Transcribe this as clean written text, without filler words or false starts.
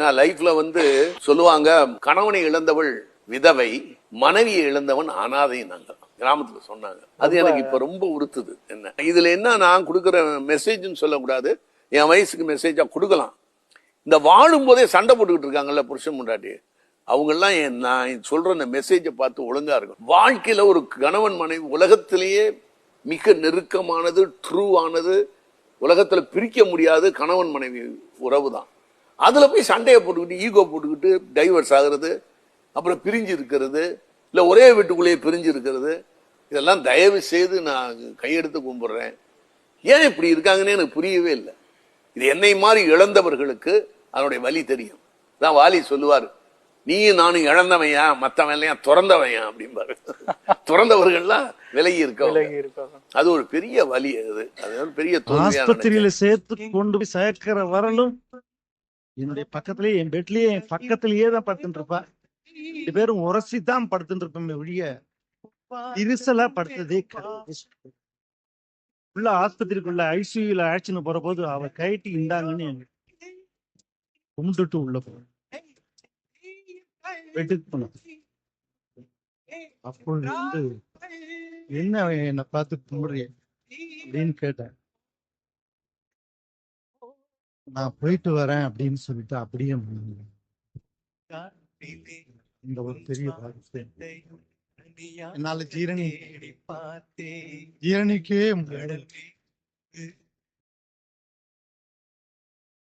நான் லைஃப்ல சொல்லுவாங்க, கணவனை இழந்தவள் விதவை, மனைவியை இழந்தவன் அனாதை. நாங்க கிராமத்துல சொன்னாங்க. அது எனக்கு இப்ப ரொம்ப உறுத்துது. என்ன இதுல என்ன நான் கொடுக்கிற மெசேஜ்னு சொல்லக்கூடாது, என் வயசுக்கு மெசேஜா கொடுக்கலாம். இந்த வாழும் போதே சண்டை போட்டுக்கிட்டு இருக்காங்கல்ல புருஷன் முன்னாடி, அவங்க எல்லாம் நான் சொல்ற இந்த மெசேஜை பார்த்து ஒழுங்கா இருக்கும். வாழ்க்கையில ஒரு கணவன் மனைவி உலகத்திலேயே மிக நெருக்கமானது, ட்ரூவானது, உலகத்துல பிரிக்க முடியாது கணவன் மனைவி உறவு தான். அதுல போய் சண்டையை போட்டுக்கிட்டு, ஈகோ போட்டுக்கிட்டு டைவர்ஸ் ஆகுறது, அப்புறம் பிரிஞ்சு இருக்கிறது, இல்ல ஒரே வீட்டுக்குள்ளேயே பிரிஞ்சு இருக்கிறது, இதெல்லாம் தயவு செய்து நான் கையெடுத்து கும்பிடுறேன். ஏன் இப்படி இருக்காங்கன்னு எனக்கு புரியவே இல்லை. இது என்னை மாதிரி இழந்தவர்களுக்கு அதனுடைய வலி தெரியும். தான் வாலி சொல்லுவார், நீயும் நானும் இழந்தவையா, மத்தவன் ஏன் துறந்தவையா அப்படிம்பாரு. துறந்தவர்கள்லாம் விலகி இருக்க, அது ஒரு பெரிய வலி. அது பெரிய ஆஸ்பத்திரியில சேர்த்து கொண்டு போய் சேர்க்கிற வரலும் என்னுடைய பக்கத்திலேயே, என் பெட்லயே என் பக்கத்திலேயே தான் படுத்துட்டு இருப்பா. 2 பேரும் உரசிதான் படுத்துட்டு இருப்போமே ஒழிய இருசலா படுத்ததே கிடையாது. உள்ள ஆஸ்பத்திரிக்குள்ள ஐசியூல ஆக்சின்னு போற போது அவ கைட்டி இந்தாங்கன்னு கும்பிட்டுட்டு உள்ள போன பெட்டுக்கு போன. அப்பொழுது என்ன என்னை பார்த்து கும்பிடுறிய அப்படின்னு கேட்டேன். நான் போயிட்டு வரேன் அப்படின்னு சொல்லிட்டு அப்படியே இந்த ஒரு பெரிய பாதிப்பு என்னால ஜீரணிக்கவே முடியாது.